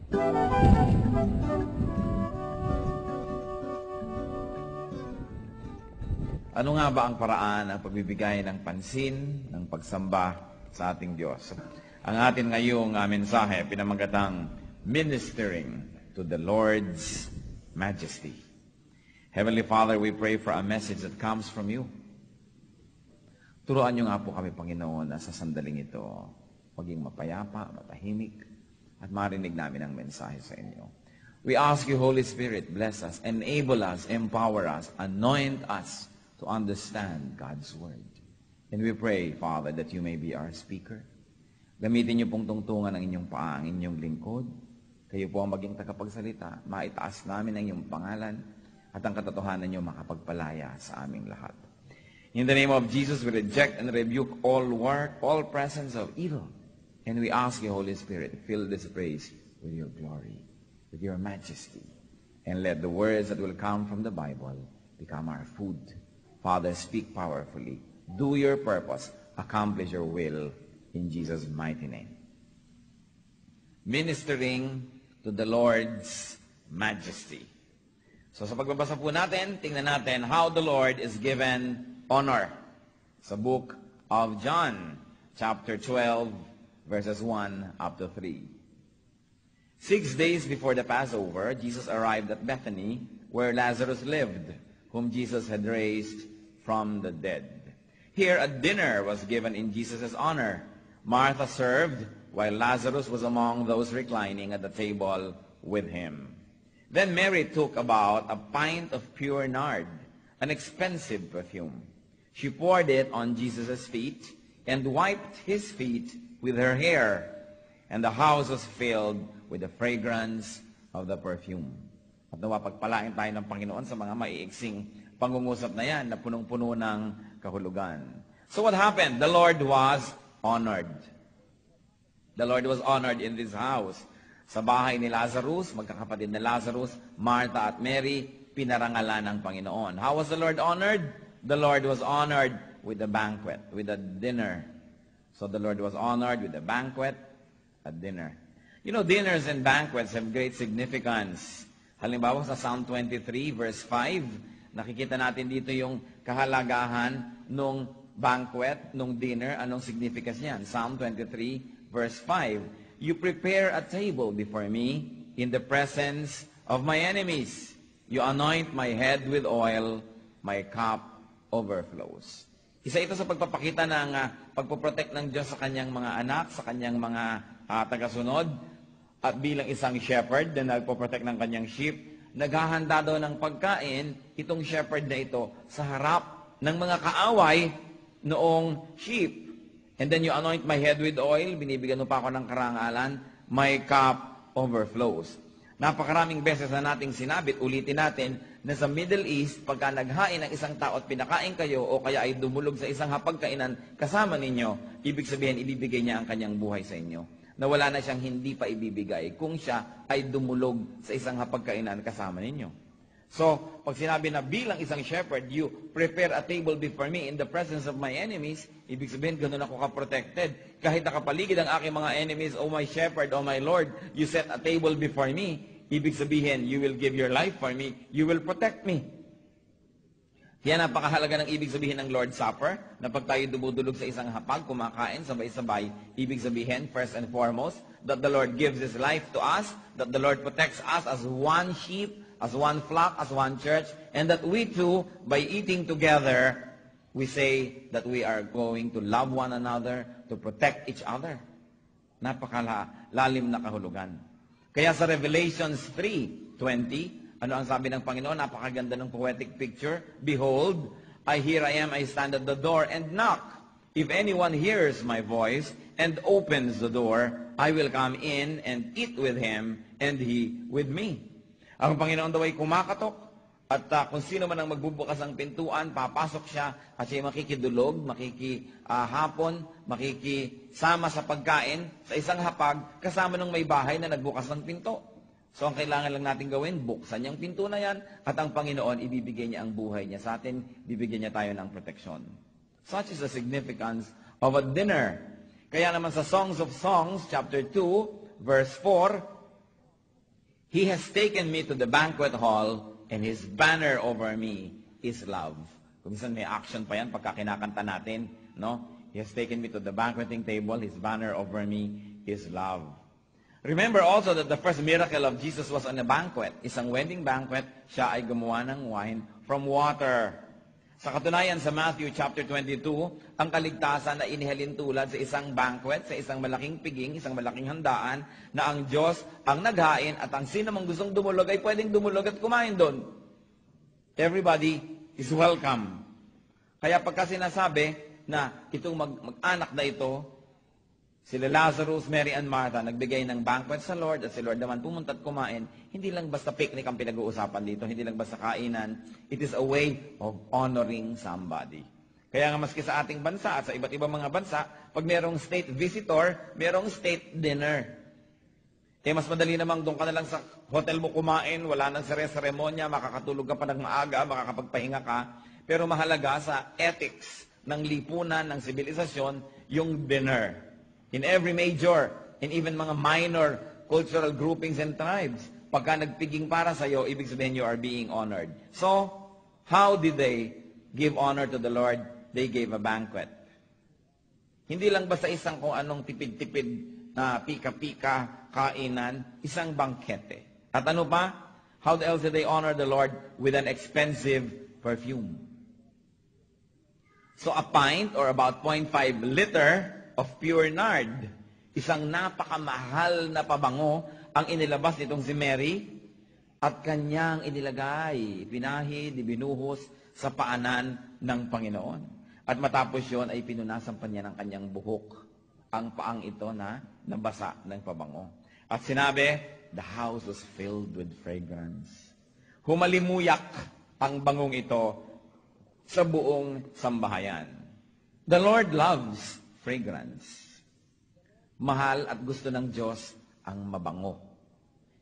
Ano nga ba ang paraan ng pagbibigay ng pansin, ng pagsamba sa ating Diyos? Ang atin ngayong mensahe, pinamagatang Ministering to the Lord's Majesty. Heavenly Father, we pray for a message that comes from you. Turuan niyo nga po kami, Panginoon, na sa sandaling ito, maging mapayapa, matahimik, at marinig namin ang mensahe sa inyo. We ask you, Holy Spirit, bless us, enable us, empower us, anoint us to understand God's Word. And we pray, Father, that you may be our speaker. Gamitin niyo pong tungtungan ng inyong paa, ang inyong lingkod. Kayo po ang maging tagapagsalita. Maitaas namin ang inyong pangalan at ang katotohanan niyo makapagpalaya sa aming lahat. In the name of Jesus, we reject and rebuke all work, all presence of evil. And we ask you, Holy Spirit, fill this praise with your glory, with your majesty. And let the words that will come from the Bible become our food. Father, speak powerfully. Do your purpose. Accomplish your will in Jesus' mighty name. Ministering to the Lord's majesty. So sa pagbabasa po natin, tingnan natin how the Lord is given honor. Sa book of John, chapter 12, verses 1 up to 3. 6 days before the Passover, Jesus arrived at Bethany, where Lazarus lived, whom Jesus had raised from the dead. Here a dinner was given in Jesus' honor. Martha served, while Lazarus was among those reclining at the table with him. Then Mary took about a pint of pure nard, an expensive perfume. She poured it on Jesus' feet and wiped his feet with her hair, and the house was filled with the fragrance of the perfume. At nawapagpalain tayo ng Panginoon sa mga maiiksing pangungusap na yan na punong-puno ng kahulugan. So what happened? The Lord was honored. The Lord was honored in this house. Sa bahay ni Lazarus, magkakapatid na Lazarus, Martha at Mary, pinarangalan ng Panginoon. How was the Lord honored? The Lord was honored with a banquet, with a dinner. So the Lord was honored with a banquet, a dinner. You know, dinners and banquets have great significance. Halimbawa sa Psalm 23 verse 5, nakikita natin dito yung kahalagahan nung banquet, nung dinner, anong significance niyan. Psalm 23 verse 5, you prepare a table before me in the presence of my enemies. You anoint my head with oil, my cup overflows. Isa ito sa pagpapakita ng pagpoprotect ng Diyos sa kanyang mga anak, sa kanyang mga tagasunod, at bilang isang shepherd na nagpo-protect ng kanyang sheep, naghahanda daw ng pagkain itong shepherd na ito sa harap ng mga kaaway noong sheep. And then you anoint my head with oil, binibigyan mo pa ako ng karangalan, my cup overflows. Napakaraming beses na nating sinabit, ulitin natin, na sa Middle East, pagka naghain ng isang tao at pinakain kayo o kaya ay dumulog sa isang hapagkainan kasama ninyo, ibig sabihin, ibibigay niya ang kanyang buhay sa inyo. Na wala na siyang hindi pa ibibigay kung siya ay dumulog sa isang hapagkainan kasama ninyo. So, pag sinabi na bilang isang shepherd, you prepare a table before me in the presence of my enemies, ibig sabihin, ganun ako ka-protected. Kahit nakapaligid ang aking mga enemies, O my shepherd, O my Lord, you set a table before me. Ibig sabihin, you will give your life for me, you will protect me. Kaya napakahalaga ng ibig sabihin ng Lord's Supper, na pag tayo dumudulog sa isang hapag, kumakain, sabay-sabay, ibig sabihin, first and foremost, that the Lord gives His life to us, that the Lord protects us as one sheep, as one flock, as one church, and that we too, by eating together, we say that we are going to love one another, to protect each other. Napakalalim na kahulugan. Kaya sa Revelations 3:20, ano ang sabi ng Panginoon? Napakaganda ng poetic picture. Behold, here I am, I stand at the door and knock. If anyone hears my voice and opens the door, I will come in and eat with him and he with me. Ang Panginoon daw ay kumakatok at kung sino man ang magbubukas ng pintuan, papasok siya at siya makikidulog, makikihapon, makikisama sa pagkain sa isang hapag kasama ng may bahay na nagbukas ng pinto. So ang kailangan lang natin gawin, buksan niyang pinto na yan at ang Panginoon, ibibigay niya ang buhay niya sa atin, bibigyan niya tayo ng proteksyon. Such is the significance of a dinner. Kaya naman sa Songs of Songs, chapter 2, verse 4, He has taken me to the banquet hall, and His banner over me is love. Kung minsan may action pa yan pagka kinakanta natin, no? He has taken me to the banqueting table, His banner over me is love. Remember also that the first miracle of Jesus was on a banquet. Isang wedding banquet, siya ay gumawa ng wine from water. Sa katunayan sa Matthew chapter 22, ang kaligtasan na inihalin tulad sa isang banquet, sa isang malaking piging, isang malaking handaan, na ang Diyos ang naghain at ang sino mang gustong dumulog ay pwedeng dumulog at kumain doon. Everybody is welcome. Kaya pagka sinasabi na itong mag-anak na ito, sila Lazarus, Mary, and Martha, nagbigay ng banquet sa Lord at si Lord naman pumunta at kumain. Hindi lang basta picnic ang pinag-uusapan dito, hindi lang basta kainan. It is a way of honoring somebody. Kaya nga maski sa ating bansa at sa iba't ibang mga bansa, pag merong state visitor, merong state dinner. Mas madali namang doon ka na lang sa hotel mo kumain, wala nang seremonya, makakatulog ka pa ng maaga, makakapagpahinga ka. Pero mahalaga sa ethics ng lipunan, ng sibilisasyon, yung dinner. In every major, and even mga minor cultural groupings and tribes, pagka nagpiging para sa'yo, ibig sabihin you are being honored. So, how did they give honor to the Lord? They gave a banquet. Hindi lang basta isang kung anong tipid-tipid na pika-pika, kainan, isang bangkete. At ano pa? How else did they honor the Lord? With an expensive perfume. So a pint or about 0.5 liter of pure nard, isang napakamahal na pabango ang inilabas nitong si Mary at kanyang inilagay, pinahid, ibinuhos sa paanan ng Panginoon. At matapos yon ay pinunasan pa niya ng kanyang buhok ang paang ito na nabasa ng pabango. At sinabi, the house was filled with fragrance. Humalimuyak ang bangong ito sa buong sambahayan. The Lord loves fragrance. Mahal at gusto ng Diyos ang mabango.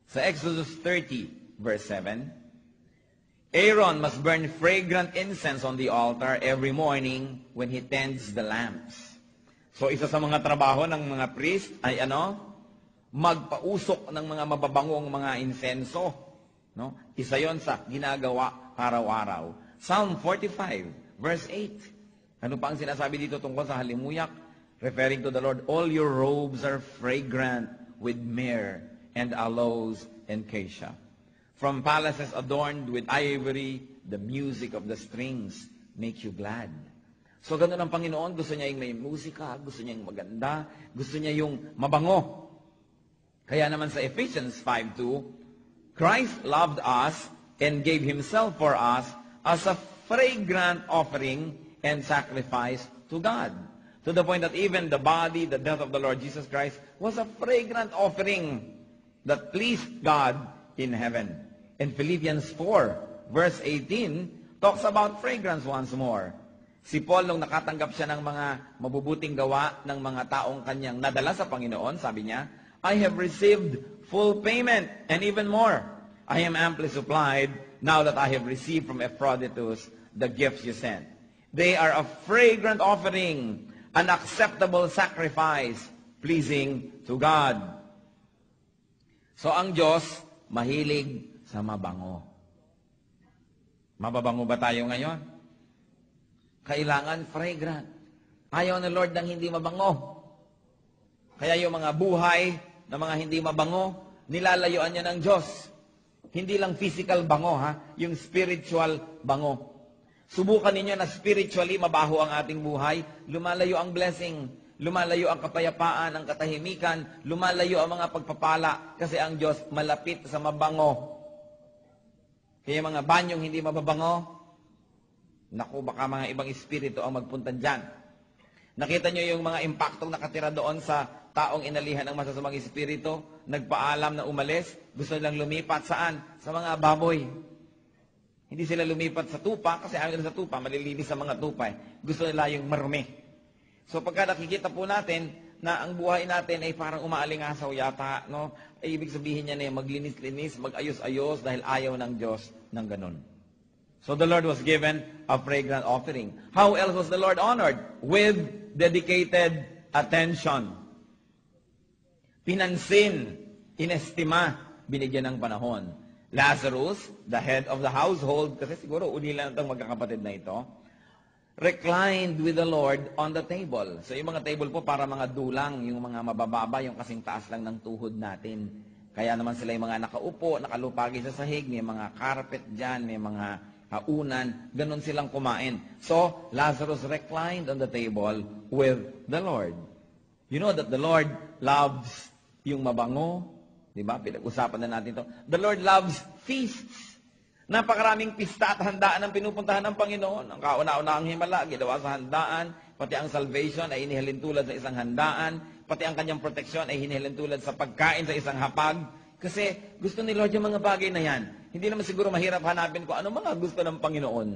Sa Exodus 30, verse 7, Aaron must burn fragrant incense on the altar every morning when he tends the lamps. So isa sa mga trabaho ng mga priest ay magpausok ng mga mababangong mga insenso. No? Isa yon sa ginagawa araw-araw. Psalm 45, verse 8. Ano pa ang sinasabi dito tungkol sa halimuyak? Referring to the Lord, all your robes are fragrant with myrrh and aloes and cassia. From palaces adorned with ivory, the music of the strings make you glad. So ganun ang Panginoon, gusto niya yung may musika, gusto niya yung maganda, gusto niya yung mabango. Kaya naman sa Ephesians 5:2, Christ loved us and gave Himself for us as a fragrant offering and sacrifice to God. To the point that even the body, the death of the Lord Jesus Christ, was a fragrant offering that pleased God in heaven. And Philippians 4, verse 18, talks about fragrance once more. Si Paul, nung nakatanggap siya ng mga mabubuting gawa ng mga taong kanyang nadala sa Panginoon, sabi niya, I have received full payment and even more. I am amply supplied now that I have received from Epaphroditus the gifts you sent. They are a fragrant offering, an acceptable sacrifice, pleasing to God. So ang Diyos, mahilig sa mabango. Mababango ba tayo ngayon? Kailangan fragrant. Ayaw ng Lord ng hindi mabango. Kaya yung mga buhay na mga hindi mabango, nilalayuan niya ng Diyos. Hindi lang physical bango, yung spiritual bango. Subukan ninyo na spiritually mabaho ang ating buhay, lumalayo ang blessing, lumalayo ang kapayapaan, ang katahimikan, lumalayo ang mga pagpapala, kasi ang Diyos malapit sa mabango. Kaya mga banyong hindi mababango, naku, baka mga ibang espiritu ang magpunta dyan. Nakita nyo yung mga impaktong nakatira doon sa taong inalihan ng masasamang espiritu, nagpaalam na umalis, gusto nilang lumipat saan? Sa mga baboy. Hindi sila lumipat sa tupa, kasi ayaw nila sa tupa, malilinis sa mga tupa. Gusto nila yung marumi. So pagka nakikita po natin na ang buhay natin ay parang umaalingasaw yata, no? Ay ibig sabihin niya na maglinis-linis, mag-ayos-ayos dahil ayaw ng Diyos ng ganun. So the Lord was given a fragrant offering. How else was the Lord honored? With dedicated attention. Pinansin, inestima binigyan ng panahon. Lazarus, the head of the household, kasi siguro unila na itong magkakapatid na ito, reclined with the Lord on the table. So yung mga table po para mga dulang, yung mga mabababa, yung kasing taas lang ng tuhod natin. Kaya naman sila yung mga nakaupo, nakalupagi sa sahig, may mga carpet dyan, may mga haunan, ganun silang kumain. So, Lazarus reclined on the table with the Lord. You know that the Lord loves yung mabango, di ba? Pinag-usapan na natin ito. The Lord loves feasts. Napakaraming pista at handaan ang pinupuntahan ng Panginoon. Ang kauna-unahang himala, ginawa sa handaan. Pati ang salvation ay inihalin tulad sa isang handaan. Pati ang kanyang proteksyon ay hinihalin tulad sa pagkain sa isang hapag. Kasi gusto ni Lord yung mga bagay na yan. Hindi naman siguro mahirap hanapin ko ano mga gusto ng Panginoon.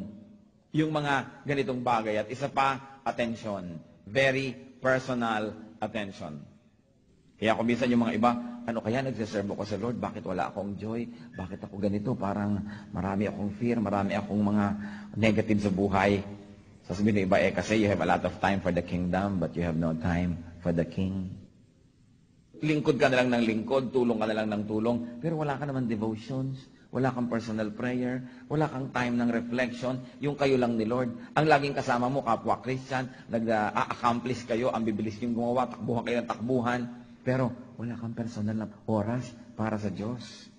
Yung mga ganitong bagay. At isa pa, attention. Very personal attention. Kaya kung minsan yung mga iba, ano kaya nagsiserve ako sa Lord? Bakit wala akong joy? Bakit ako ganito? Parang marami akong fear, marami akong mga negative sa buhay. Sasabihin ng iba, kasi you have a lot of time for the kingdom, but you have no time for the King. Lingkod ka na lang ng lingkod, tulong ka na lang ng tulong, pero wala ka naman devotions, wala kang personal prayer, wala kang time ng reflection, yung kayo lang ni Lord. Ang laging kasama mo, kapwa Christian, nag-accomplish kayo, ang bibilis yung gumawa, takbuhan kayo ng takbuhan, pero wala kang personal na oras para sa Diyos.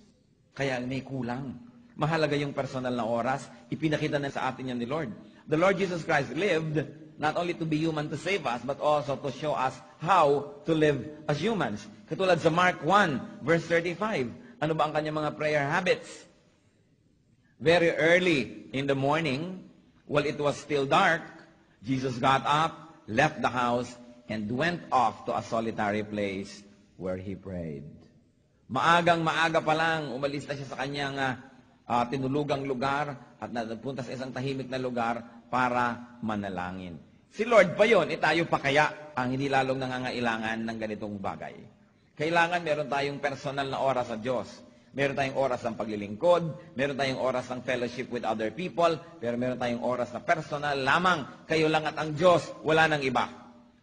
Kaya may kulang. Mahalaga yung personal na oras. Ipinakita na sa atin yan ni Lord. The Lord Jesus Christ lived not only to be human to save us, but also to show us how to live as humans. Katulad sa Mark 1, verse 35. Ano ba ang kanyang mga prayer habits? Very early in the morning, while it was still dark, Jesus got up, left the house, and went off to a solitary place where he prayed. Maagang-maaga pa lang, umalis na siya sa kanyang tinulugang lugar at napunta sa isang tahimik na lugar para manalangin. Si Lord pa yun, tayo pa kaya ang hindi lalong nangangailangan ng ganitong bagay. Kailangan meron tayong personal na oras sa Diyos. Meron tayong oras ng paglilingkod, meron tayong oras ng fellowship with other people, pero meron tayong oras na personal lamang. Kayo lang at ang Diyos, wala nang iba.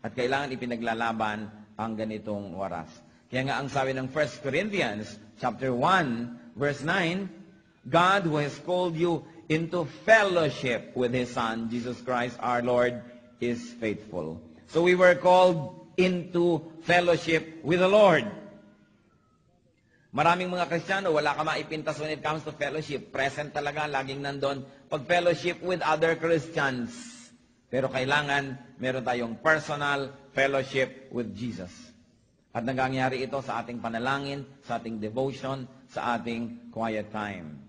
At kailangan ipinaglalaban ang ganitong oras. Kaya nga ang sabi ng 1 Corinthians chapter 1, verse 9, God who has called you into fellowship with His Son, Jesus Christ our Lord, is faithful. So we were called into fellowship with the Lord. Maraming mga Kristiyano, wala ka maipintas when it comes to fellowship. Present talaga, laging nandun. Pag-fellowship with other Christians. Pero kailangan, meron tayong personal fellowship with Jesus. At nangyayari ito sa ating panalangin, sa ating devotion, sa ating quiet time.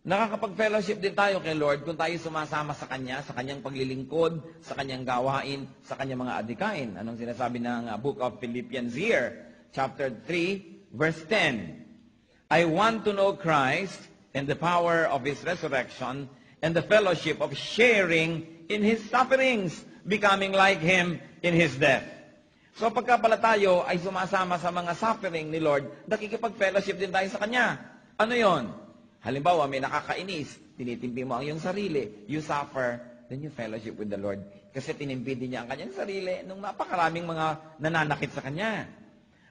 Nakakapag-fellowship din tayo kay Lord kung tayo sumasama sa Kanya, sa Kanyang paglilingkod, sa Kanyang gawain, sa Kanyang mga adikain. Anong sinasabi ng book of Philippians here? Chapter 3, verse 10. I want to know Christ and the power of His resurrection and the fellowship of sharing in His sufferings, becoming like Him in His death. So pagka pala tayo ay sumasama sa mga suffering ni Lord, nakikipag-fellowship din tayo sa Kanya. Ano yon? Halimbawa, may nakakainis, tinitimpi mo ang iyong sarili, you suffer, then you fellowship with the Lord. Kasi tinimpi din niya ang kanyang sarili nung napakaraming mga nananakit sa Kanya.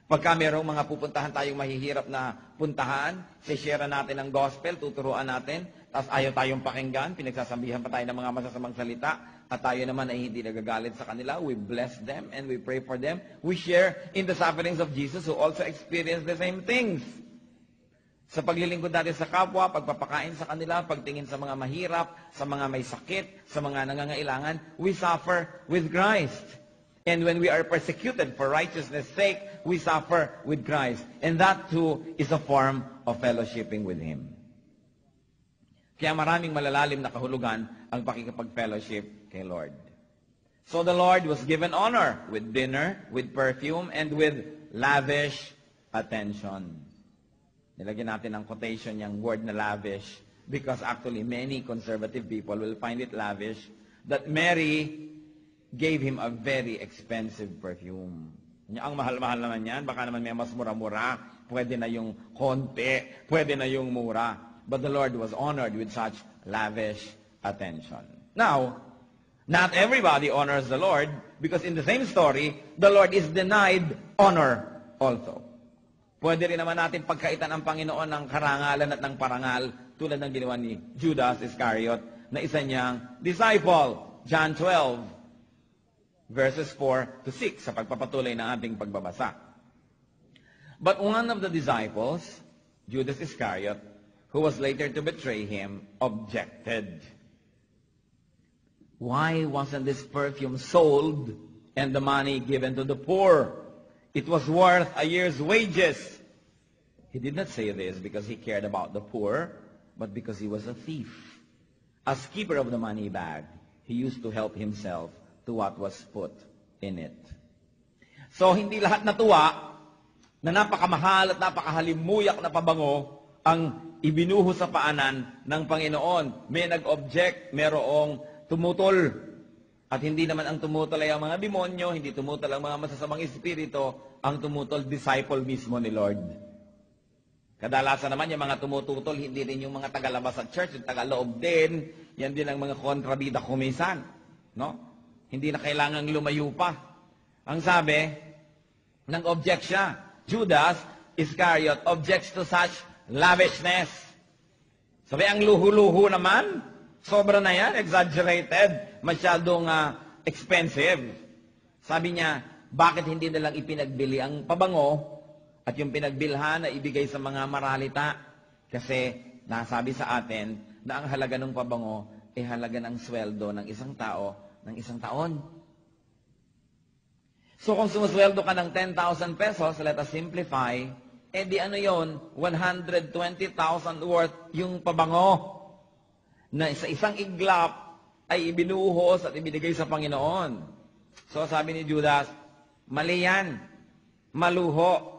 Pagka mayroong mga pupuntahan tayong mahihirap na puntahan, share natin ang gospel, tuturuan natin, tapos ayaw tayong pakinggan, pinagsasabihan pa tayo ng mga masasamang salita, at tayo naman ay hindi nagagalit sa kanila, we bless them and we pray for them. We share in the sufferings of Jesus who also experienced the same things. Sa paglilingkod natin sa kapwa, pagpapakain sa kanila, pagtingin sa mga mahirap, sa mga may sakit, sa mga nangangailangan, we suffer with Christ. And when we are persecuted for righteousness' sake, we suffer with Christ. And that too is a form of fellowshipping with Him. Kaya maraming malalalim na kahulugan ang pakikipag-fellowship kay Lord. So the Lord was given honor with dinner, with perfume, and with lavish attention. Nilagyan natin ang quotation yung word na lavish because actually many conservative people will find it lavish that Mary gave him a very expensive perfume. Ang mahal-mahal naman yan, baka naman may mas mura-mura, pwede na yung konti, pwede na yung mura. But the Lord was honored with such lavish attention. Now, not everybody honors the Lord because in the same story, the Lord is denied honor also. Pwede rin naman natin pagkaitan ang Panginoon ng karangalan at ng parangal tulad ng ginawa ni Judas Iscariot na isa niyang disciple. John 12, verses 4 to 6 sa pagpapatuloy ng ating pagbabasa. But one of the disciples, Judas Iscariot, who was later to betray him, objected. Why wasn't this perfume sold and the money given to the poor? It was worth a year's wages. He did not say this because he cared about the poor, but because he was a thief. As keeper of the money bag, he used to help himself to what was put in it. So, hindi lahat natuwa na napakamahal at napakahalimuyak na pabango ang ibinuho sa paanan ng Panginoon. May nag-object, merong tumutol. At hindi naman ang tumutol ay ang mga demonyo, hindi tumutol ang mga masasamang espiritu, ang tumutol, disciple mismo ni Lord. Kadalasan naman yung mga tumututol, hindi rin yung mga tagalabas sa church, yung tagaloob din, yan din ang mga kontrabida kumisan. No? Hindi na kailangang lumayo pa. Ang sabi, nag-object siya. Judas Iscariot objects to such lavishness. Sabi, ang luhu-luhu naman, sobra na yan, exaggerated, masyadong expensive. Sabi niya, bakit hindi nalang ipinagbili ang pabango at yung pinagbilhan na ibigay sa mga maralita? Kasi nasabi sa atin na ang halaga ng pabango ay halaga ng sweldo ng isang tao ng isang taon. So kung sumusweldo ka ng 10,000 pesos, let us simplify, di ano yon, 120,000 worth yung pabango na sa isang iglap ay ibinuhos at ibinigay sa Panginoon. So sabi ni Judas, mali yan, maluho.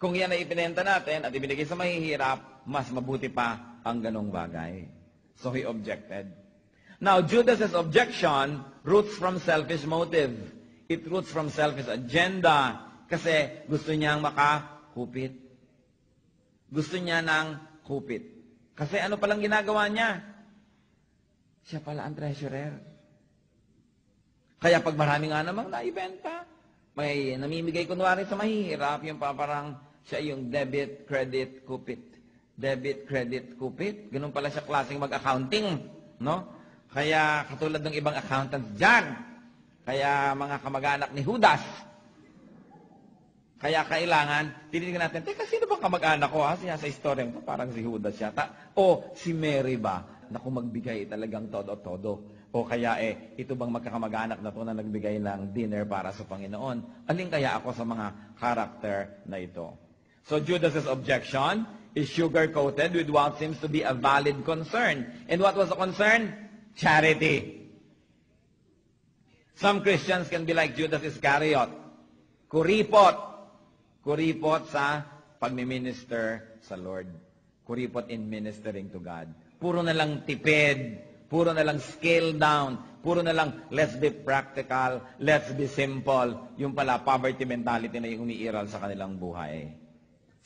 Kung yan ay ipinenta natin at ibinigay sa mahihirap, mas mabuti pa ang ganong bagay. So he objected. Now, Judas's objection roots from selfish motive. It roots from selfish agenda kasi gusto niyang makakupit. Gusto niya ng kupit. Kasi ano palang ginagawa niya? Siya pala ang treasurer. Kaya pag marami nga namang naibenta, may namimigay kunwari sa mahihirap, yung parang siya yung debit, credit, kupit. Debit, credit, kupit. Ganun pala siya klaseng mag-accounting. No? Kaya katulad ng ibang accountants dyan. Kaya mga kamag-anak ni Judas. Kaya kailangan, tinitingnan natin, teka, sino bang kamag-anak ko? Siya sa istorya ko, parang si Judas yata. O si Mary ba? Naku, magbigay talagang todo-todo. O kaya ito bang magkakamag-anak na to na nagbigay ng dinner para sa Panginoon? Alin kaya ako sa mga character na ito? So Judas's objection is sugar-coated with what seems to be a valid concern. And what was the concern? Charity. Some Christians can be like Judas Iscariot. Kuripot. Kuripot sa pagmi-minister sa Lord. Kuripot in ministering to God. Puro na lang tipid, puro na lang scale down, puro na lang let's be practical, let's be simple. Yung pala, poverty mentality na yung umiiral sa kanilang buhay.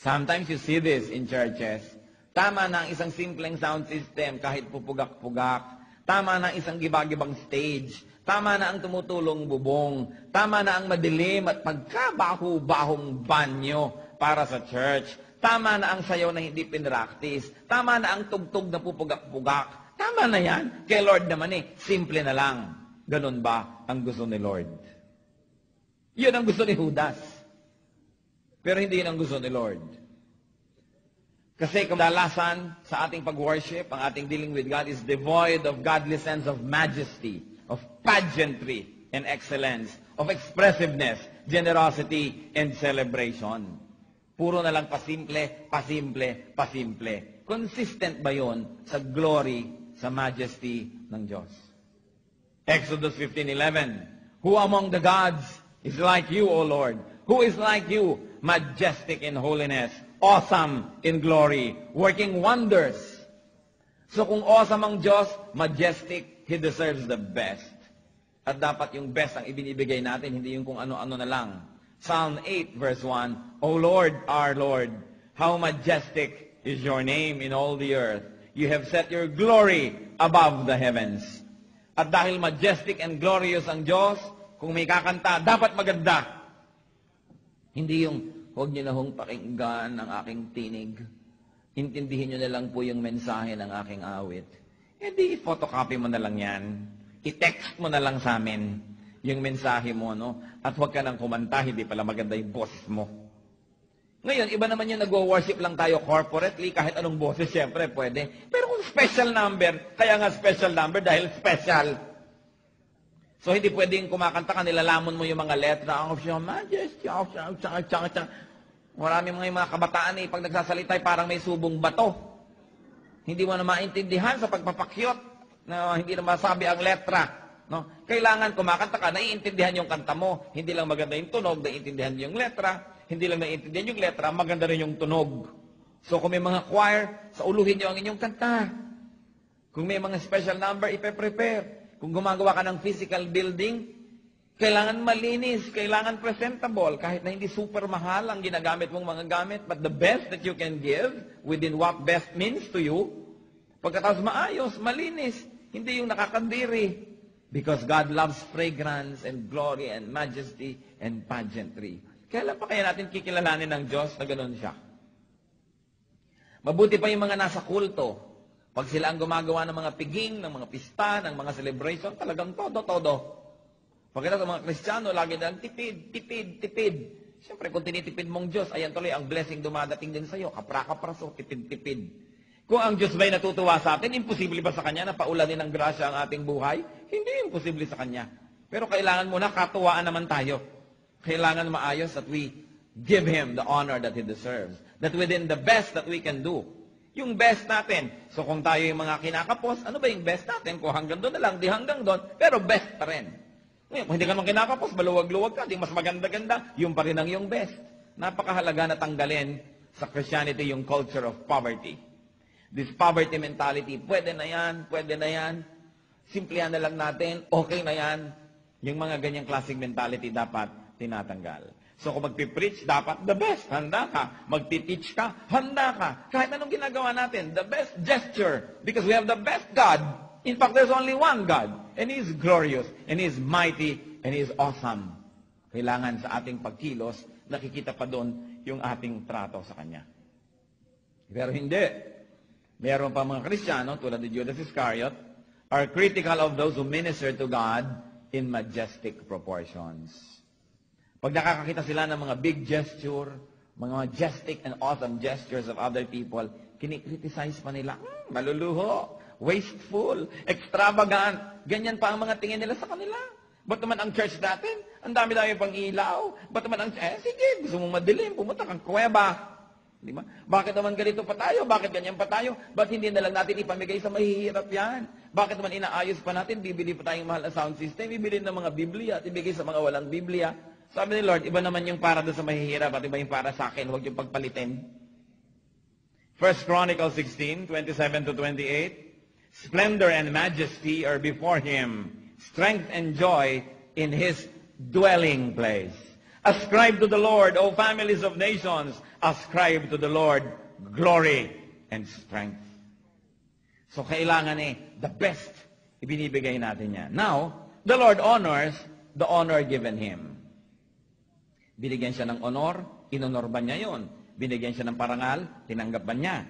Sometimes you see this in churches. Tama na ang isang simpleng sound system kahit pupugak-pugak. Tama na ang isang gibagibang stage. Tama na ang tumutulong bubong. Tama na ang madilim at pagkabaho-bahong banyo para sa church. Tama na ang sayaw na hindi pinractice. Tama na ang tugtog na pupugak-pugak. Tama na yan. Kay Lord naman simple na lang. Ganun ba ang gusto ni Lord? Yun ang gusto ni Judas. Pero hindi yun ang gusto ni Lord. Kasi kadalasan sa ating pag-worship, ang ating dealing with God is devoid of godly sense of majesty, of pageantry and excellence, of expressiveness, generosity, and celebration. Puro na lang pasimple, pasimple, pasimple. Consistent ba yun sa glory, sa majesty ng Diyos? Exodus 15:11. Who among the gods is like you, O Lord? Who is like you, majestic in holiness, awesome in glory, working wonders? So kung awesome ang Diyos, majestic, He deserves the best. At dapat yung best ang ibinibigay natin, hindi yung kung ano-ano na lang. Psalm 8 verse 1, O Lord, our Lord, how majestic is your name in all the earth. You have set your glory above the heavens. At dahil majestic and glorious ang Diyos, kung may kakanta, dapat maganda. Hindi yung huwag niyo na hong pakinggan ang aking tinig. Intindihin niyo na lang po yung mensahe ng aking awit. E di, photocopy mo na lang yan. I-text mo na lang sa amin yung mensahe mo, no? At huwag ka nang kumanta, hindi pala maganda yung boses mo. Ngayon, iba naman yung nag-worship lang tayo corporately, kahit anong boses, siyempre, pwede. Pero kung special number, kaya nga special number dahil special. So, hindi pwedeng kumakanta ka, nilalamon mo yung mga letra of your majesty, marami mga kabataan pag nagsasalita, parang may subong bato. Hindi mo na maintindihan sa pagpapakyot na hindi na masabi ang letra. No? Kailangan kumakanta ka, naiintindihan yung kanta mo. Hindi lang maganda yung tunog, naiintindihan yung letra. Hindi lang naiintindihan yung letra, maganda rin yung tunog. So kung may mga choir, sauluhin nyo ang inyong kanta. Kung may mga special number, ipe-prepare. Kung gumagawa ka ng physical building, kailangan malinis, kailangan presentable, kahit na hindi super mahal ang ginagamit mong mga gamit, but the best that you can give, within what best means to you, pagkatapos maayos, malinis, hindi yung nakakandiri. Because God loves fragrance and glory and majesty and pageantry. Kailan pa kaya natin kikilalanin ng Diyos na ganoon siya? Mabuti pa yung mga nasa kulto. Pag sila ang gumagawa ng mga piging, ng mga pista, ng mga celebration, talagang todo-todo. Pagkatapos mga Kristiyano, lagi nilang tipid. Siyempre, kung tinitipid mong Diyos, ayan tuloy, ang blessing dumadating din sa iyo. Kapra-kapraso, tipid-tipid. Kung ang Diyos ba'y natutuwa sa atin, imposible ba sa Kanya na paulanin ng grasya ang ating buhay? Hindi imposible sa Kanya. Pero kailangan muna katuwaan naman tayo. Kailangan maayos that we give Him the honor that He deserves. That within the best that we can do, yung best natin. So kung tayo yung mga kinakapos, ano ba yung best natin? Kung hanggang doon na lang, di hanggang doon, pero best pa rin. Ngayon, kung hindi ka naman kinakapos, maluwag-luwag ka, di mas maganda-ganda, yung pa rin ang yung best. Napakahalaga na tanggalin sa Christianity yung culture of poverty. This poverty mentality, pwede na yan. Simplihan na lang natin, okay na yan. Yung mga ganyang klaseng mentality dapat tinatanggal. So kung magpipreach, dapat the best, handa ka. Magtiteach ka, handa ka. Kahit anong ginagawa natin, the best gesture. Because we have the best God. In fact, there's only one God. And He is glorious, and He is mighty, and He is awesome. Kailangan sa ating pagkilos, nakikita pa doon yung ating trato sa Kanya. Pero hindi. Meron pa mga Kristiyano, tulad ni Judas Iscariot, are critical of those who minister to God in majestic proportions. Pag nakakakita sila ng mga big gesture, mga majestic and awesome gestures of other people, kinikriticize pa nila, maluluho, wasteful, extravagant. Ganyan pa ang mga tingin nila sa kanila. Ba't naman ang church natin? Ang dami-dami pang ilaw. Ba't naman ang... sige, gusto mong madilim, pumunta kang kuweba. Di ba? Bakit naman ganito pa tayo? Bakit ganyan pa tayo? Ba't hindi na lang natin ipamigay sa mahihirap yan? Bakit naman inaayos pa natin? Bibili pa tayong mahal na sound system, bibili ng mga Biblia at ibigay sa mga walang Biblia. Sabi ni Lord, iba naman yung para doon sa mahihirap at iba yung para sa akin. Huwag yung pagpalitin. 1 Chronicles 16, 27 to 28. Splendor and majesty are before Him. Strength and joy in His dwelling place. Ascribe to the Lord, O families of nations. Ascribe to the Lord glory and strength. So kailangan the best ibinibigay natin yan. Now, the Lord honors the honor given Him. Binigyan siya ng honor, inonor ba niya yun? Binigyan siya ng parangal, tinanggap ba niya?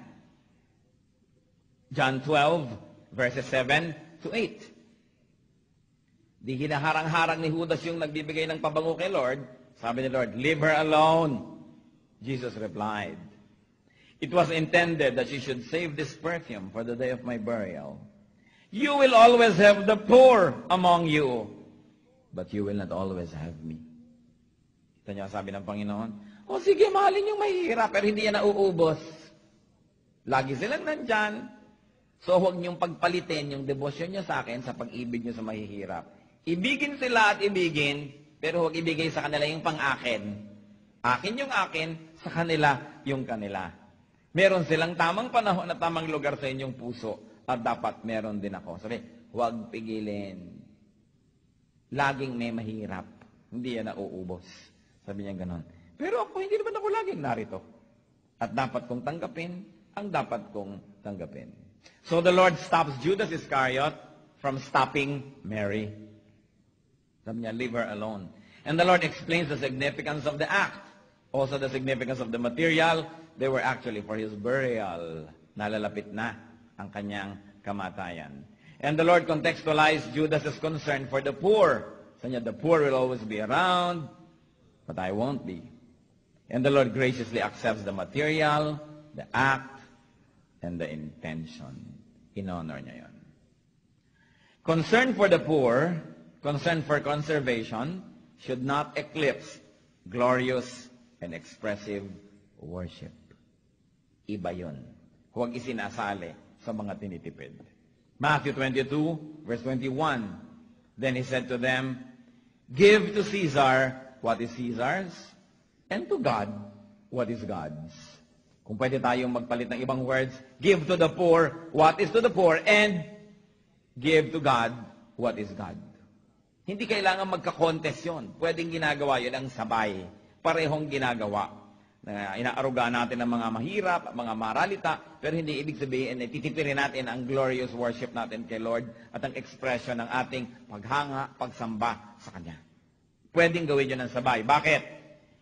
John 12, verses 7 to 8. Di hinaharang-harang ni Judas yung nagbibigay ng pabango kay Lord. Sabi ni Lord, leave her alone. Jesus replied, it was intended that she should save this perfume for the day of my burial. You will always have the poor among you, but you will not always have me. Ito niya sabi ng Panginoon, sige, mahalin yung mahihirap, pero hindi yan nauubos. Lagi silang nandyan. So huwag niyong pagpalitin yung devotion niyo sa akin sa pag-ibig niyo sa mahihirap. Ibigin sila at ibigin, pero huwag ibigay sa kanila yung pang-akin. Akin yung akin, sa kanila yung kanila. Meron silang tamang panahon at tamang lugar sa inyong puso at dapat meron din ako. Sabi, huwag pigilin. Laging may mahirap. Hindi yan nauubos. Sabi niya ganon. Pero ako, hindi naman ako laging narito. At dapat kong tanggapin ang dapat kong tanggapin. So the Lord stops Judas Iscariot from stopping Mary. Sabi niya, leave her alone. And the Lord explains the significance of the act. Also the significance of the material, they were actually for his burial. Nalalapit na ang kanyang kamatayan. And the Lord contextualized Judas' concern for the poor. So niya, the poor will always be around, but I won't be. And the Lord graciously accepts the material, the act, and the intention. In-honor niya yon. Concern for the poor, concern for conservation, should not eclipse glorious and expressive worship. Iba yun. Huwag isinasali sa mga tinitipid. Matthew 22, verse 21. Then he said to them, give to Caesar what is Caesar's, and to God what is God's. Kung pwede tayong magpalit ng ibang words, give to the poor what is to the poor, and give to God what is God. Hindi kailangan magka-contest yun. Pwedeng ginagawa yun ang sabay. Parehong ginagawa. Inaaruga natin ang mga mahirap, mga maralita, pero hindi ibig sabihin na titipirin natin ang glorious worship natin kay Lord at ang expression ng ating paghanga, pagsamba sa Kanya. Pwedeng gawin yun ng sabay. Bakit?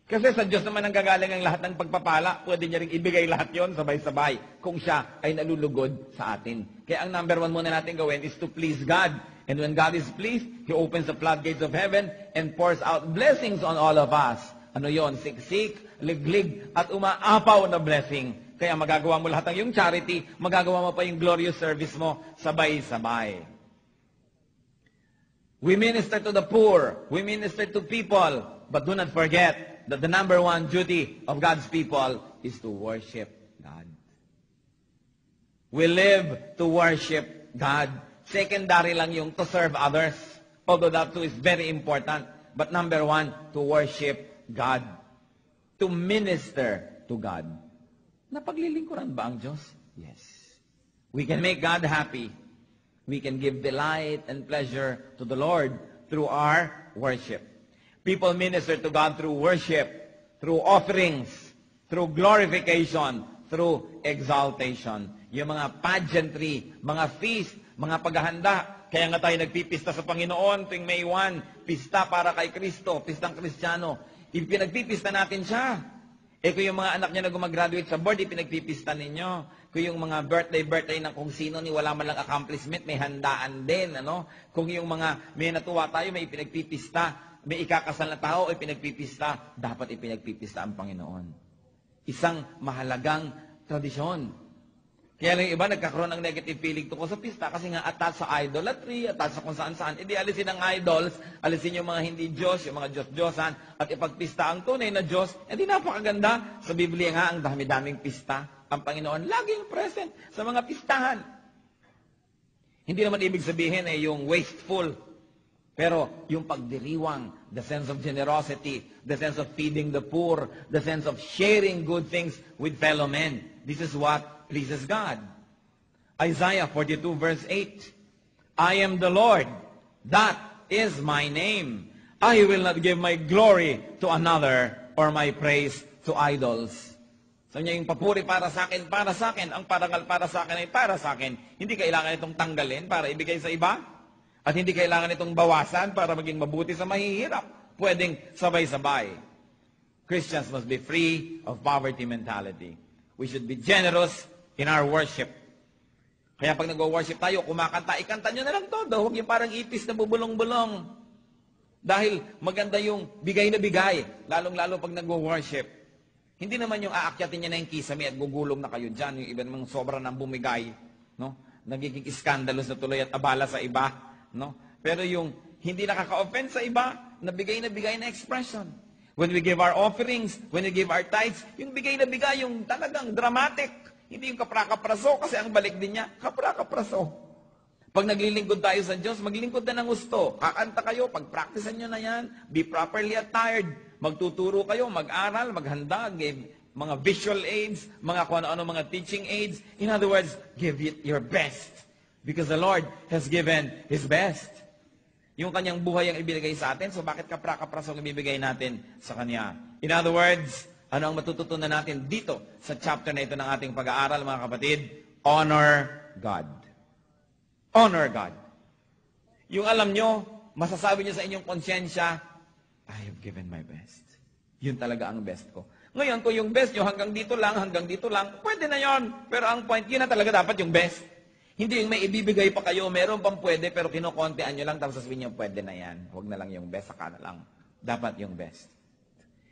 Kasi sa Diyos naman ang gagaling ang lahat ng pagpapala. Pwede niya rin ibigay lahat yon sabay-sabay kung siya ay nalulugod sa atin. Kaya ang number 1 muna natin gawin is to please God. And when God is pleased, He opens the floodgates of heaven and pours out blessings on all of us. Ano yon? Siksik, liglig, at umaapaw na blessing. Kaya magagawa mo lahat ng yung charity, magagawa mo pa yung glorious service mo, sabay-sabay. We minister to the poor, we minister to people, but do not forget that the number 1 duty of God's people is to worship God. We live to worship God. Secondary lang yung to serve others, although that too is very important. But number 1, to worship God. To minister to God. Napaglilingkuran ba ang Diyos? Yes. We can make God happy. We can give delight and pleasure to the Lord through our worship. People minister to God through worship, through offerings, through glorification, through exaltation. Yung mga pageantry, mga feast, mga paghahanda. Kaya nga tayo nagpipista sa Panginoon tuwing May 1, pista para kay Kristo, pistang Kristiyano. Ipinagpipista natin siya. Kung yung mga anak niya na gumagraduate sa board, ipinagpipista ninyo. Kung yung mga birthday ng kung sino ni wala man lang accomplishment, may handaan din. Ano? Kung yung mga may natuwa tayo, may ipinagpipista. May ikakasal na tao, ipinagpipista. Dapat ipinagpipista ang Panginoon. Isang mahalagang tradisyon. Kaya lang yung iba, nagkakaroon ng negative feeling tungkol sa pista kasi nga attached sa idolatry, attached sa kung saan-saan. Hindi alisin ang idols, alisin yung mga hindi Diyos, yung mga Diyos-Diyosan, at ipagpista ang tunay na Diyos. Hindi napakaganda. Sa Biblia nga, ang dami-daming pista. Ang Panginoon laging present sa mga pistahan. Hindi naman ibig sabihin yung wasteful. Pero yung pagdiriwang, the sense of generosity, the sense of feeding the poor, the sense of sharing good things with fellow men. This is what pleases God. Isaiah 42 verse 8. I am the Lord. That is my name. I will not give my glory to another or my praise to idols. So niya yung papuri para sa akin, ang parangal para sa akin ay para sa akin. Hindi kailangan itong tanggalin para ibigay sa iba. At hindi kailangan itong bawasan para maging mabuti sa mahihirap. Pwedeng sabay-sabay. Christians must be free of poverty mentality. We should be generous in our worship. Kaya pag nag-worship tayo, kumakanta, ikanta nyo na lang todo. Huwag yung parang ipis na bubulong-bulong. Dahil maganda yung bigay na bigay, lalong-lalo pag nag-worship. Hindi naman yung aakyatin niya na yung kisame at gugulong na kayo dyan. Yung iba namang sobra ng bumigay. No? Nagiging scandalous na tuloy at abala sa iba. No? Pero yung hindi nakaka-offend sa iba, nabigay na expression. When we give our offerings, when we give our tithes, yung bigay na bigay, yung talagang dramatic. Hindi yung kapra-kapraso, kasi ang balik din niya, kapra-kapraso. Pag naglilingkod tayo sa Diyos, maglingkod na ng gusto. Kakanta kayo, pag-practicean nyo na yan, be properly attired. Magtuturo kayo, mag-aral, maghanda, give mga visual aids, mga kung ano-ano, mga teaching aids. In other words, give it your best. Because the Lord has given His best. Yung kanyang buhay ang ibinigay sa atin, so bakit kapra-kapraso ang ibibigay natin sa Kanya? In other words, ano ang matututunan natin dito sa chapter na ito ng ating pag-aaral, mga kapatid? Honor God. Honor God. Yung alam nyo, masasabi nyo sa inyong konsyensya, I have given my best. Yun talaga ang best ko. Ngayon, kung yung best nyo hanggang dito lang, pwede na yon. Pero ang point, yun na talaga dapat yung best. Hindi yung may ibibigay pa kayo, meron pang pwede, pero kinokontean nyo lang, tapos sasabihin nyo, pwede na yan. Huwag na lang yung best, saka na lang. Dapat yung best.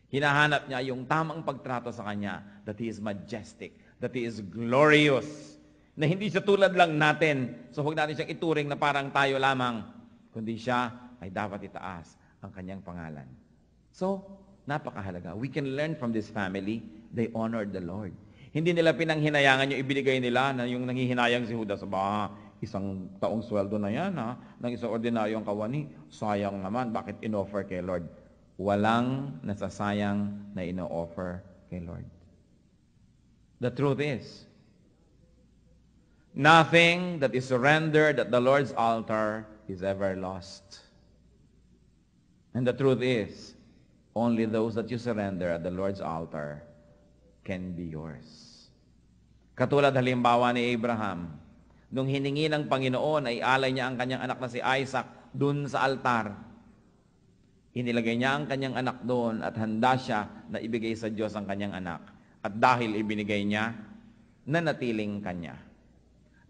Hinahanap niya yung tamang pagtrato sa kanya, that He is majestic, that He is glorious, na hindi siya tulad lang natin. So huwag natin siyang ituring na parang tayo lamang, kundi siya ay dapat itaas ang kanyang pangalan. So, napakahalaga. We can learn from this family. They honored the Lord. Hindi nila pinanghinayangan yung ibinigay nila na yung nanghihinayang si Judas. Isang taong sweldo na yan, ng isang ordinaryong kawani. Sayang naman, bakit in-offer kay Lord? Walang nasasayang na ino-offer kay Lord. The truth is, nothing that is surrendered at the Lord's altar is ever lost. And the truth is, only those that you surrender at the Lord's altar can be yours. Katulad halimbawa ni Abraham, nung hiningi ng Panginoon ay alay niya ang kanyang anak na si Isaac dun sa altar. Inilagay niya ang kanyang anak doon at handa siya na ibigay sa Diyos ang kanyang anak. At dahil ibinigay niya, nanatiling kanya.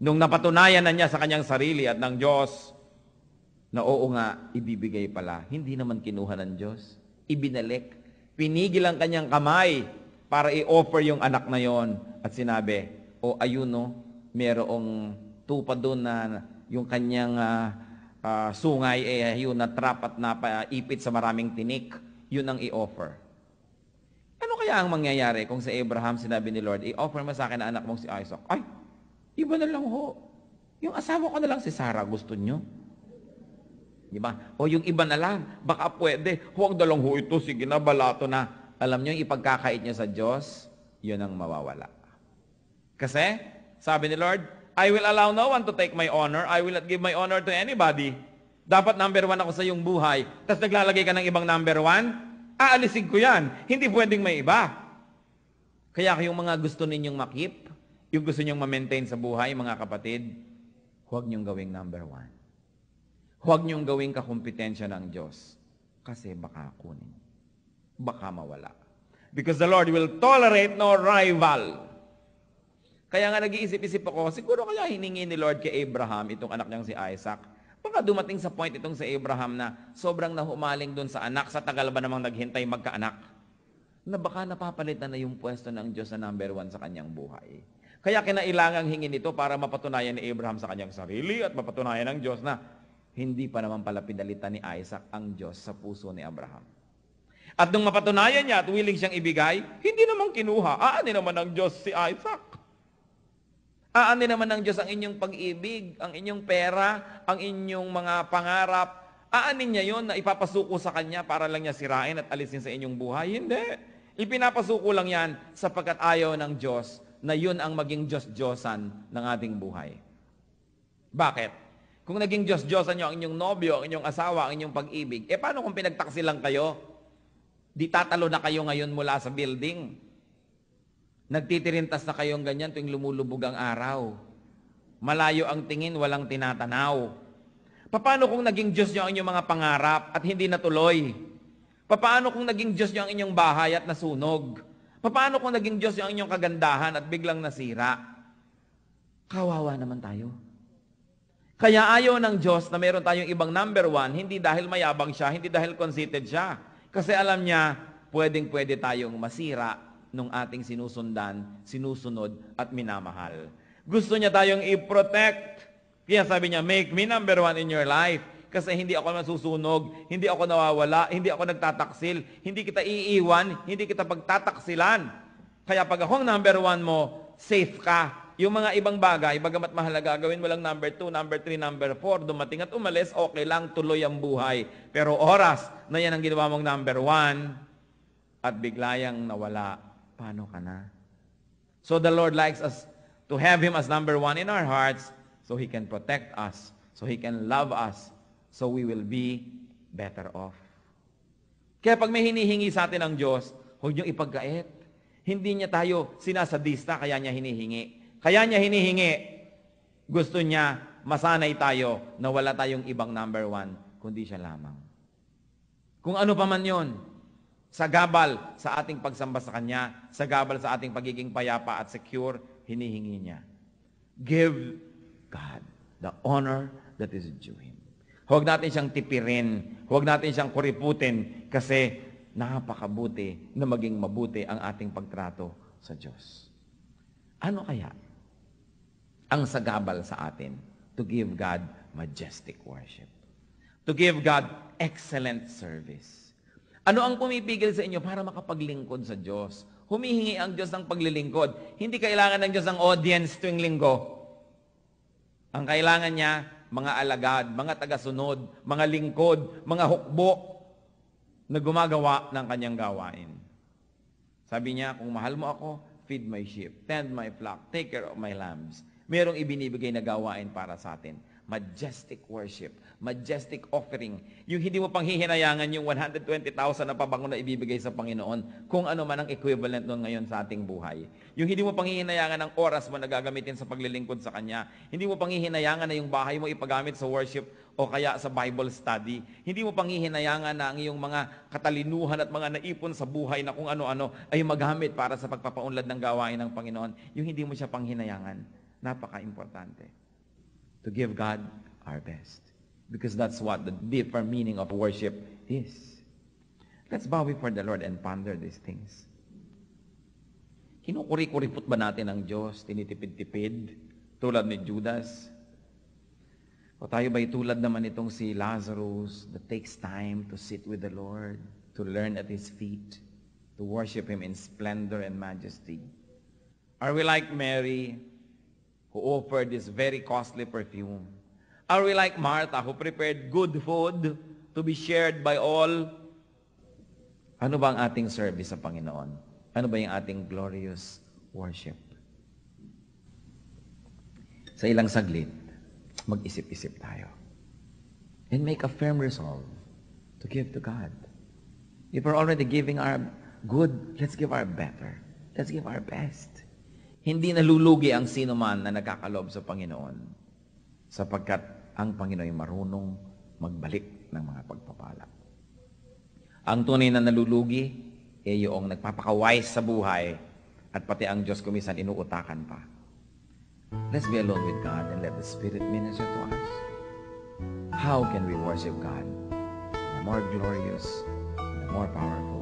Nung napatunayan na niya sa kanyang sarili at ng Diyos, na oo nga, ibibigay pala. Hindi naman kinuha ng Diyos. Ibinalik. Pinigil ang kanyang kamay para i-offer yung anak na yon. At sinabi, ayun merong tupa doon na yung kanyang sungay, yun na trap at napaipit sa maraming tinik. Yun ang i-offer. Ano kaya ang mangyayari kung sa Abraham sinabi ni Lord, i-offer mo sa akin na anak mong si Isaac? Ay, iba na lang ho. Yung asawa ko na lang si Sarah, gusto nyo? Diba? O yung iba na lang, baka pwede. Huwag na lang ho ito, sige na, balato na. Alam nyo, yung ipagkakait nyo sa Diyos, yun ang mawawala. Kasi, sabi ni Lord, I will allow no one to take my honor. I will not give my honor to anybody. Dapat number 1 ako sa iyong buhay. Tapos naglalagay ka ng ibang number 1, aalisin ko yan. Hindi pwedeng may iba. Kaya yung mga gusto ninyong makip, yung gusto ninyong ma-maintain sa buhay, mga kapatid, huwag niyong gawing number 1. Huwag niyong gawing kakumpetensya ng Diyos. Kasi baka kunin. Baka mawala. Because the Lord will tolerate no rival. Kaya nga nag-iisip-isip ako, siguro kaya hiningi ni Lord kay Abraham, itong anak niyang si Isaac. Baka dumating sa point itong si Abraham na sobrang nahumaling doon sa anak, sa tagal ba namang naghintay magkaanak? Na baka napapalitan na yung pwesto ng Diyos na number 1 sa kanyang buhay. Kaya kinailangang hingin ito para mapatunayan ni Abraham sa kanyang sarili at mapatunayan ng Diyos na hindi pa naman pala pinalitan ni Isaac ang Diyos sa puso ni Abraham. At nung mapatunayan niya at willing siyang ibigay, hindi naman kinuha. Aanin naman ng Diyos si Isaac. Aanin naman ng Diyos ang inyong pag-ibig, ang inyong pera, ang inyong mga pangarap. Aanin niya yon na ipapasuko sa Kanya para lang niya sirain at alisin sa inyong buhay? Hindi. Ipinapasuko lang yan sapagkat ayaw ng Diyos na yun ang maging Diyos-Diyosan ng ating buhay. Bakit? Kung naging Diyos-Diyosan nyo ang inyong nobyo, ang inyong asawa, ang inyong pag-ibig, paano kung pinagtaksi lang kayo? Di tatalo na kayo ngayon mula sa building. Nagtitirintas na kayong ganyan tuwing lumulubog ang araw. Malayo ang tingin, walang tinatanaw. Paano kung naging Diyos nyo ang inyong mga pangarap at hindi natuloy? Paano kung naging Diyos nyo ang inyong bahay at nasunog? Paano kung naging Diyos nyo ang inyong kagandahan at biglang nasira? Kawawa naman tayo. Kaya ayaw ng Diyos na meron tayong ibang number 1, hindi dahil mayabang siya, hindi dahil conceited siya. Kasi alam niya, pwedeng-pwede tayong masira nung ating sinusundan, sinusunod at minamahal. Gusto niya tayong i-protect. Kaya sabi niya, make me number 1 in your life. Kasi hindi ako masusunog, hindi ako nawawala, hindi ako nagtataksil, hindi kita iiwan, hindi kita pagtataksilan. Kaya pag akong number 1 mo, safe ka. Yung mga ibang bagay, bagamat mahalaga, gawin mo lang number 2, number 3, number 4, dumating at umalis, okay lang, tuloy ang buhay. Pero oras na yan ang ginawa mong number 1 at biglayang nawala, paano ka na? So the Lord likes us to have Him as number 1 in our hearts so He can protect us, so He can love us, so we will be better off. Kaya pag may hinihingi sa atin ang Diyos, huwag niyong ipagkait. Hindi niya tayo sinasadista, kaya niya hinihingi. Kaya niya hinihingi, gusto niya masanay tayo na wala tayong ibang number 1, kundi siya lamang. Kung ano pa man yon, Sagabal sa ating pagsamba sa Kanya, sagabal sa ating pagiging payapa at secure, hinihingi niya. Give God the honor that is due Him. Huwag natin siyang tipirin, huwag natin siyang kuriputin, kasi napakabuti na maging mabuti ang ating pagtrato sa Diyos. Ano kaya ang sagabal sa atin? To give God majestic worship. To give God excellent service. Ano ang pumipigil sa inyo para makapaglingkod sa Diyos? Humihingi ang Diyos ng paglilingkod. Hindi kailangan ng Diyos ng audience tuwing linggo. Ang kailangan niya, mga alagad, mga tagasunod, mga lingkod, mga hukbo na gumagawa ng kanyang gawain. Sabi niya, kung mahal mo ako, feed my sheep, tend my flock, take care of my lambs. Merong ibinibigay na gawain para sa atin. Majestic worship, majestic offering. Yung hindi mo pang hihinayangan yung 120,000 na pabango na ibibigay sa Panginoon, kung ano man ang equivalent nun ngayon sa ating buhay. Yung hindi mo pang hihinayangan ang oras mo na gagamitin sa paglilingkod sa Kanya. Hindi mo pang hihinayangan na yung bahay mo ipagamit sa worship o kaya sa Bible study. Hindi mo pang hihinayangan na ang iyong mga katalinuhan at mga naipon sa buhay na kung ano-ano ay magamit para sa pagpapaunlad ng gawain ng Panginoon. Yung hindi mo siya pang hinayangan, napaka-importante. To give God our best. Because that's what the deeper meaning of worship is. Let's bow before the Lord and ponder these things. Kinukuri-kuripot ba natin ang Diyos? Tinitipid-tipid? Tulad ni Judas? O tayo ba'y tulad naman itong si Lazarus that takes time to sit with the Lord, to learn at His feet, to worship Him in splendor and majesty? Are we like Mary, who offered this very costly perfume? Are we like Martha, who prepared good food to be shared by all? Ano ba ang ating service sa Panginoon? Ano ba yung ating glorious worship? Sa ilang saglit, mag-isip-isip tayo. And make a firm resolve to give to God. If we're already giving our good, let's give our better. Let's give our best. Hindi nalulugi ang sino man na nagkakaloob sa Panginoon, sapagkat ang Panginoon ay marunong magbalik ng mga pagpapala. Ang tunay na nalulugi ay yung nagpapakawais sa buhay at pati ang Diyos kumisan inuutakan pa. Let's be alone with God and let the Spirit minister to us. How can we worship God in a more glorious, in a more powerful